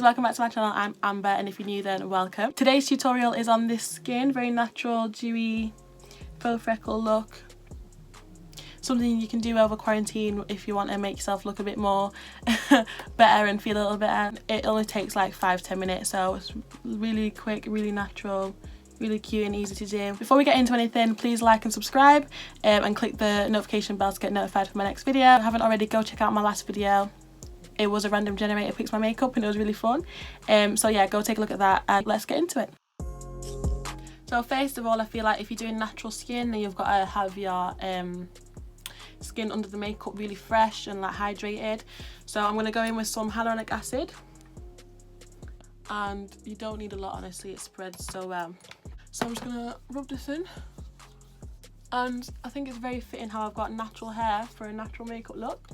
welcome back to my channel. I'm Amber, and if you're new then welcome. Today's tutorial is on this skin, very natural, dewy, faux freckle look. Something you can do over quarantine if you want to make yourself look a bit more better and feel a little better. It only takes like 5-10 minutes, so it's really quick, really natural, really cute and easy to do. Before we get into anything, please like and subscribe and click the notification bell to get notified for my next video. If you haven't already, go check out my last video. It was a random generator picks my makeup and it was really fun. So yeah, go take a look at that and let's get into it. So first of all, I feel like if you're doing natural skin, then you've got to have your skin under the makeup really fresh and like hydrated. So I'm going to go in with some hyaluronic acid, and you don't need a lot, honestly, it spreads so well. So I'm just going to rub this in, and I think it's very fitting how I've got natural hair for a natural makeup look.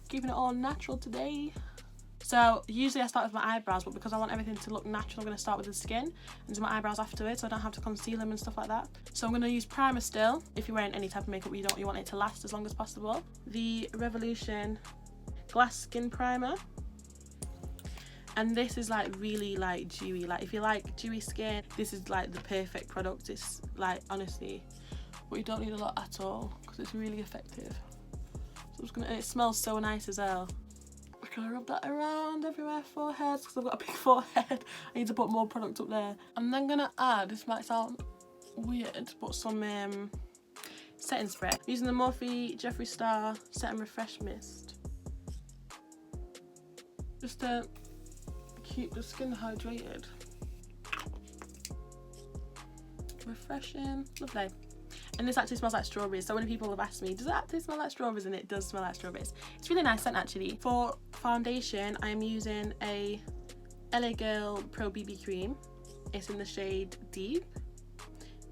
Keeping it all natural today. So usually I start with my eyebrows, but because I want everything to look natural, I'm going to start with the skin and do my eyebrows afterwards, so I don't have to conceal them and stuff like that. So I'm going to use primer still. If you're wearing any type of makeup, you want it to last as long as possible. The Revolution Glass Skin Primer, and this is like really like dewy. Like if you like dewy skin, this is like the perfect product. It's like, honestly, but you don't need a lot at all because it's really effective. So I'm just gonna, and it smells so nice as well. I'm gonna rub that around everywhere, forehead, because I've got a big forehead. I need to put more product up there. I'm then gonna add, this might sound weird, but some setting spray. I'm using the Morphe Jeffree Star Set and Refresh Mist, just to keep the skin hydrated. Refreshing, lovely. And this actually smells like strawberries, so when people have asked me, does it actually smell like strawberries? And it does smell like strawberries. It's really nice scent actually. For foundation, I'm using a LA Girl Pro BB cream. It's in the shade Deep.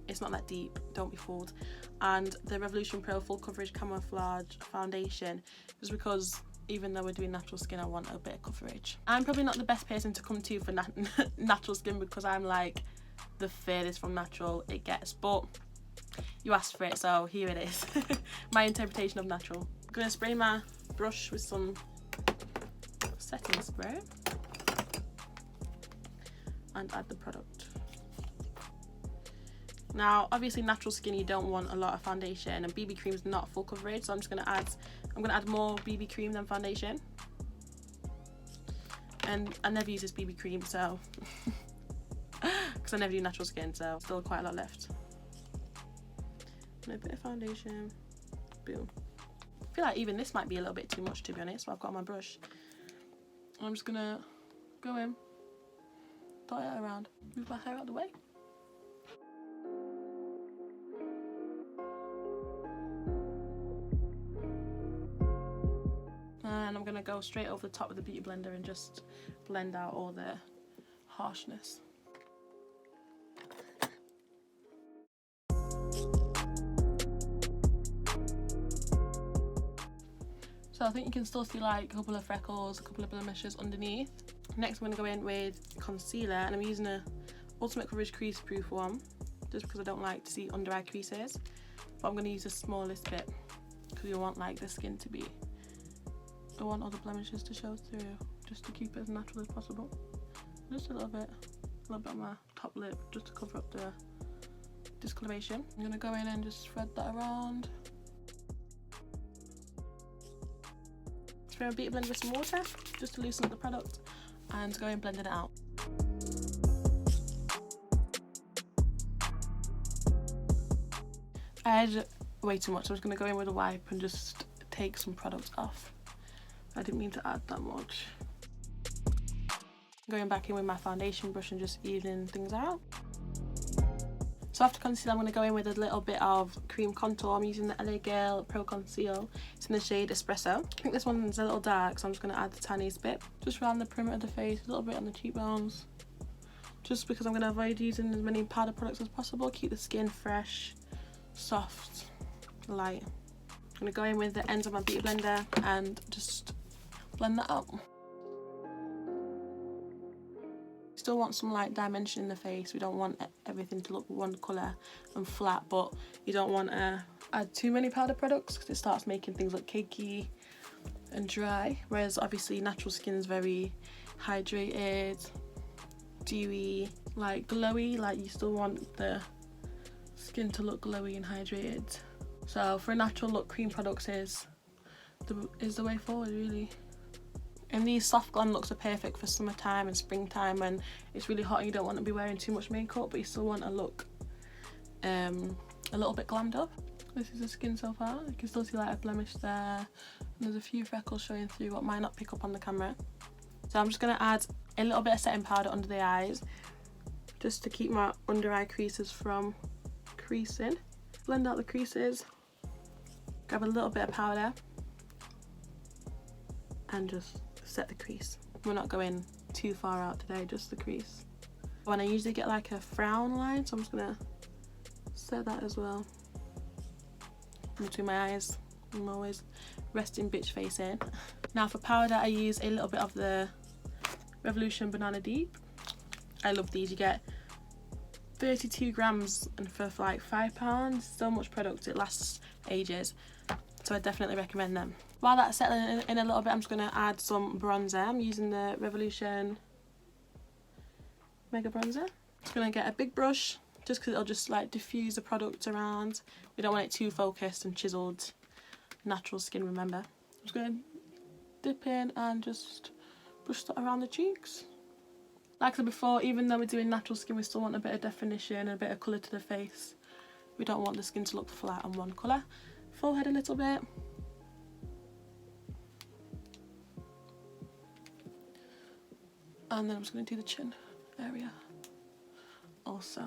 It's not that deep, don't be fooled. And the Revolution Pro Full Coverage Camouflage Foundation, just because even though we're doing natural skin, I want a bit of coverage. I'm probably not the best person to come to for natural skin, because I'm like the furthest from natural it gets, but you asked for it, so here it is. My interpretation of natural. I'm gonna spray my brush with some setting spray and add the product. Now obviously natural skin, you don't want a lot of foundation, and BB cream is not full coverage, so I'm gonna add more BB cream than foundation. And I never use this BB cream, so because I never do natural skin, so still quite a lot left. A bit of foundation, boom. I feel like even this might be a little bit too much, to be honest, so I've got my brush. I'm just gonna go in, dot it around, move my hair out of the way. And I'm gonna go straight over the top with the beauty blender and just blend out all the harshness. So I think you can still see like a couple of freckles, a couple of blemishes underneath. Next I'm going to go in with concealer, and I'm using a Ultimate Coverage Crease Proof one, just because I don't like to see under eye creases. But I'm going to use the smallest bit, because you want like the skin to be, I want all the blemishes to show through, just to keep it as natural as possible. Just a little bit on my top lip, just to cover up the discoloration. I'm going to go in and just spread that around. Spray a beauty blender with some water just to loosen up the product, and go and blend it out. I had way too much, so I'm just going to go in with a wipe and just take some product off. I didn't mean to add that much. Going back in with my foundation brush and just evening things out. So after concealer, I'm going to go in with a little bit of cream contour. I'm using the LA Girl Pro Conceal. It's in the shade Espresso. I think this one's a little dark, so I'm just going to add the tiniest bit. Just around the perimeter of the face, a little bit on the cheekbones. Just because I'm going to avoid using as many powder products as possible. Keep the skin fresh, soft, light. I'm going to go in with the ends of my beauty blender and just blend that out. Still want some like dimension in the face. We don't want everything to look one colour and flat, but you don't want to add too many powder products because it starts making things look cakey and dry, whereas obviously natural skin is very hydrated, dewy, like glowy, like you still want the skin to look glowy and hydrated. So for a natural look, cream products is the way forward, really. And these soft glam looks are perfect for summertime and springtime when it's really hot and you don't want to be wearing too much makeup, but you still want to look a little bit glammed up. This is the skin so far. You can still see like a blemish there, and there's a few freckles showing through what might not pick up on the camera. So I'm just going to add a little bit of setting powder under the eyes just to keep my under eye creases from creasing. Blend out the creases, grab a little bit of powder and just set the crease. We're not going too far out today, just the crease. When I usually get like a frown line, so I'm just going to set that as well between my eyes. I'm always resting bitch face in. Now for powder, I use a little bit of the Revolution Banana Deep. I love these. You get 32 grams and for like £5. So much product, it lasts ages. So I definitely recommend them. While that's settling in a little bit, I'm just going to add some bronzer. I'm using the Revolution Mega Bronzer. Just going to get a big brush, just because it'll just like diffuse the product around. We don't want it too focused and chiseled. Natural skin, remember. I'm just going to dip in and just brush that around the cheeks. Like I said before, even though we're doing natural skin, we still want a bit of definition and a bit of colour to the face. We don't want the skin to look flat on one colour. Forehead a little bit. And then I'm just going to do the chin area also.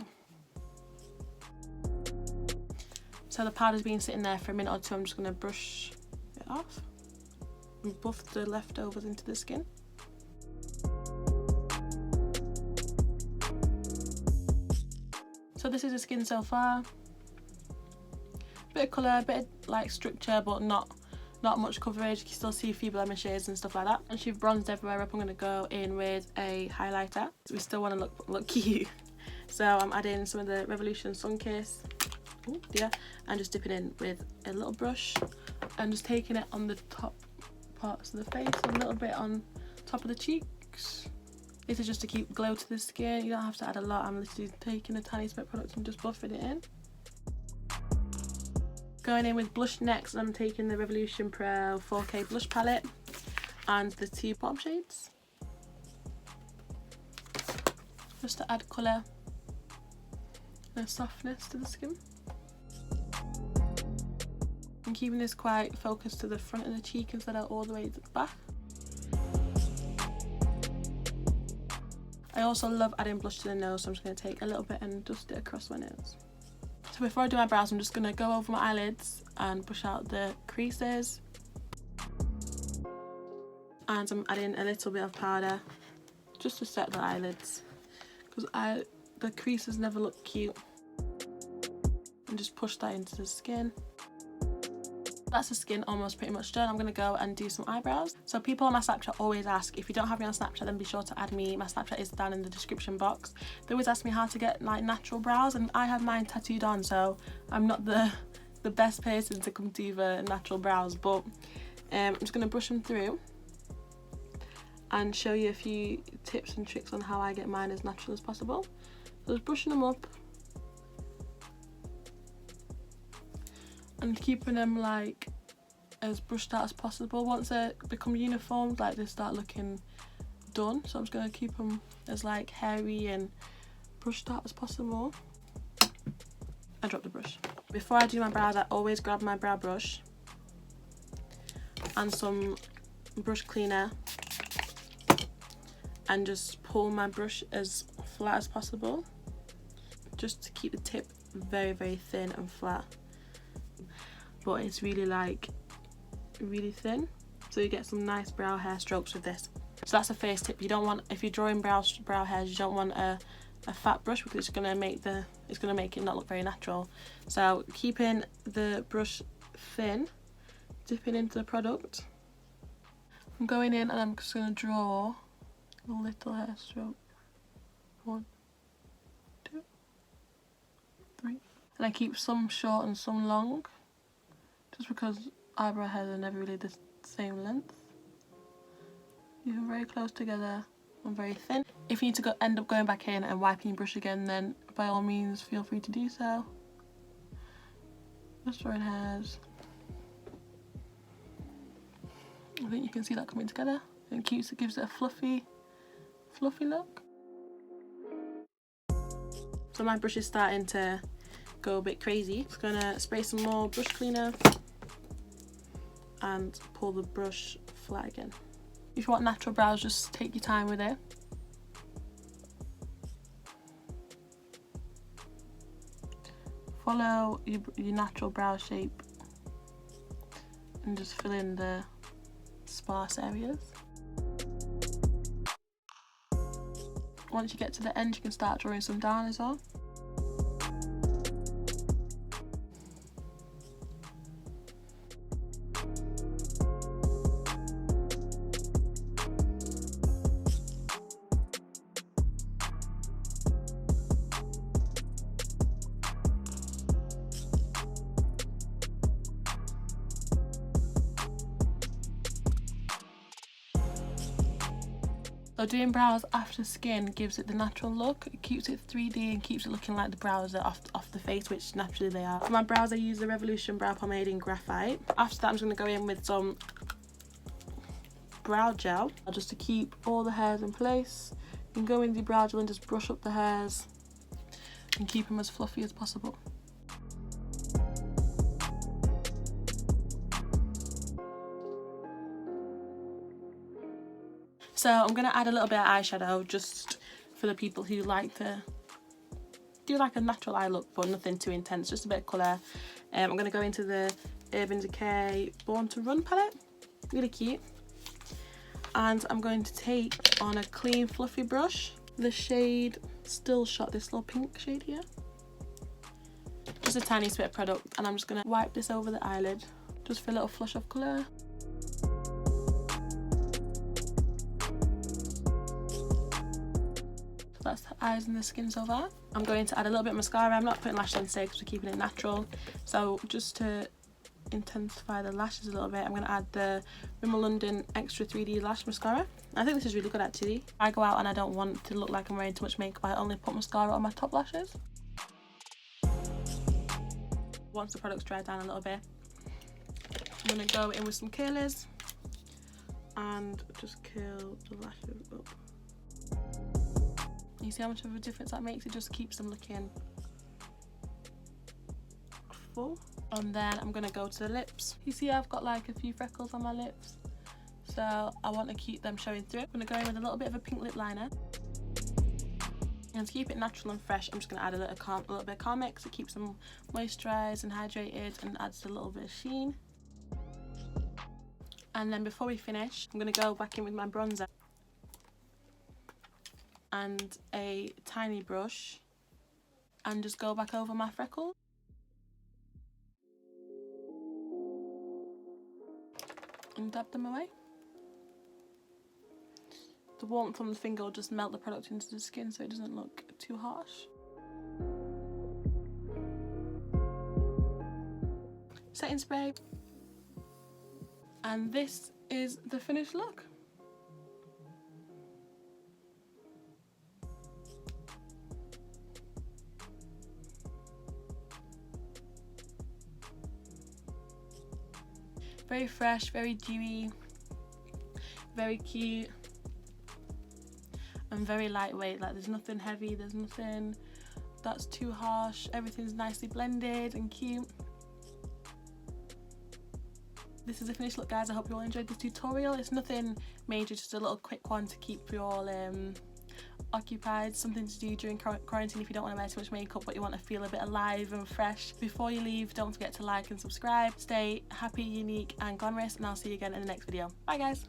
So the powder's been sitting there for a minute or two. I'm just going to brush it off and buff the leftovers into the skin. So this is the skin so far. Bit of colour, bit of like structure, but not much coverage. You can still see a few blemishes and stuff like that. And she's bronzed everywhere up, I'm going to go in with a highlighter. We still want to look cute. So I'm adding some of the Revolution Sun Kiss. Ooh, yeah, and just dipping in with a little brush and just taking it on the top parts of the face, a little bit on top of the cheeks. This is just to keep glow to the skin. You don't have to add a lot. I'm literally taking a tiny bit of product and just buffing it in. Going in with blush next, I'm taking the Revolution Pro 4K blush palette and the two bottom shades, just to add colour and softness to the skin. I'm keeping this quite focused to the front of the cheek instead of all the way to the back. I also love adding blush to the nose, so I'm just going to take a little bit and dust it across my nose. So before I do my brows, I'm just going to go over my eyelids and push out the creases. And I'm adding a little bit of powder just to set the eyelids, because the creases never look cute. And just push that into the skin. That's the skin almost pretty much done. I'm going to go and do some eyebrows. So people on my Snapchat always ask, if you don't have me on Snapchat, then be sure to add me. My Snapchat is down in the description box. They always ask me how to get like natural brows, and I have mine tattooed on, so I'm not the best person to come do the natural brows, but I'm just going to brush them through and show you a few tips and tricks on how I get mine as natural as possible. So just brushing them up and keeping them like as brushed out as possible. Once they become uniform, like they start looking done, so I'm just going to keep them as like hairy and brushed out as possible. I dropped the brush. Before I do my brows, I always grab my brow brush and some brush cleaner and just pull my brush as flat as possible, just to keep the tip very, very thin and flat. But it's really like really thin, so you get some nice brow hair strokes with this. So that's the first tip. You don't want, if you're drawing brow hairs, you don't want a fat brush, because it's gonna make it not look very natural. So keeping the brush thin, dipping into the product, I'm going in and I'm just gonna draw a little hair stroke. 1, 2, 3, and I keep some short and some long, just because eyebrow hairs are never really the same length. Keep them very close together and very thin. If you need to end up going back in and wiping your brush again, then by all means feel free to do so. Just drawing hairs. I think you can see that coming together. It keeps, it gives it a fluffy look. So my brush is starting to go a bit crazy. Just gonna spray some more brush cleaner and pull the brush flat again. If you want natural brows, just take your time with it. Follow your natural brow shape and just fill in the sparse areas. Once you get to the end, you can start drawing some down as well. So doing brows after skin gives it the natural look. It keeps it 3D and keeps it looking like the brows are off the face, which naturally they are. For my brows, I use the Revolution Brow Pomade in Graphite. After that, I'm just going to go in with some brow gel just to keep all the hairs in place. You can go in with the brow gel and just brush up the hairs and keep them as fluffy as possible. So I'm going to add a little bit of eyeshadow just for the people who like to do like a natural eye look but nothing too intense, just a bit of colour. I'm going to go into the Urban Decay Born to Run palette, really cute. And I'm going to take on a clean fluffy brush the shade Still Shot, this little pink shade here. Just a tiny bit of product, and I'm just going to wipe this over the eyelid just for a little flush of colour. That's the eyes and the skin so far. I'm going to add a little bit of mascara. I'm not putting lashes on today because we're keeping it natural. So just to intensify the lashes a little bit, I'm going to add the Rimmel London Extra 3D Lash Mascara. I think this is really good actually. I go out and I don't want to look like I'm wearing too much makeup. I only put mascara on my top lashes. Once the product's dried down a little bit, I'm going to go in with some curlers and just curl the lashes up. You see how much of a difference that makes? It just keeps them looking full. And then I'm going to go to the lips. You see I've got like a few freckles on my lips, so I want to keep them showing through. I'm going to go in with a little bit of a pink lip liner. And to keep it natural and fresh, I'm just going to add a little bit of Carmex. It keeps them moisturised and hydrated and adds a little bit of sheen. And then before we finish, I'm going to go back in with my bronzer and a tiny brush and just go back over my freckles. And dab them away. The warmth from the finger will just melt the product into the skin so it doesn't look too harsh. Setting spray. And this is the finished look. Very fresh, very dewy, very cute, and very lightweight. Like there's nothing heavy, there's nothing that's too harsh. Everything's nicely blended and cute. This is the finished look, guys. I hope you all enjoyed this tutorial. It's nothing major, just a little quick one to keep you all occupied, something to do during quarantine if you don't want to wear too much makeup but you want to feel a bit alive and fresh. Before you leave, don't forget to like and subscribe. Stay happy, unique and glamorous, and I'll see you again in the next video. Bye guys.